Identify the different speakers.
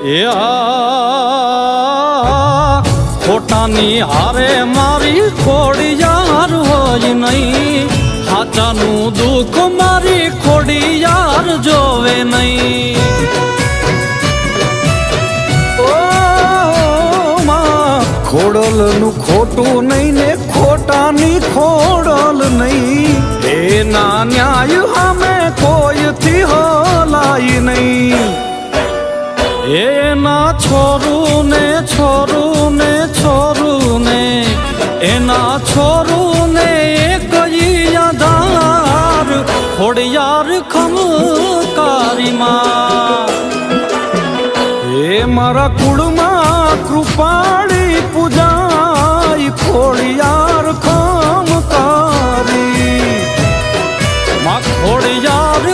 Speaker 1: એ ખોટાની હારે મારી ખોડિયાર હોય નહીં, હાચાનું દુઃખ મારી ખોડિયાર જોવે નહીં.
Speaker 2: ખોડલનું ખોટું નહીં ને ખોટાની ખોડલ નહીં, એના ન્યાય સામે કોઈથી હલાય નહીં.
Speaker 1: એના છોરું ને છોરું ને છોરું ને એના છોરું ને કઈ આધાર ખોડિયાર ખમકારીમાં.
Speaker 2: એ મારા કુળમાં કૃપાળી પૂજાય ખોડિયાર ખમકારી.
Speaker 1: માં ખોડિયાર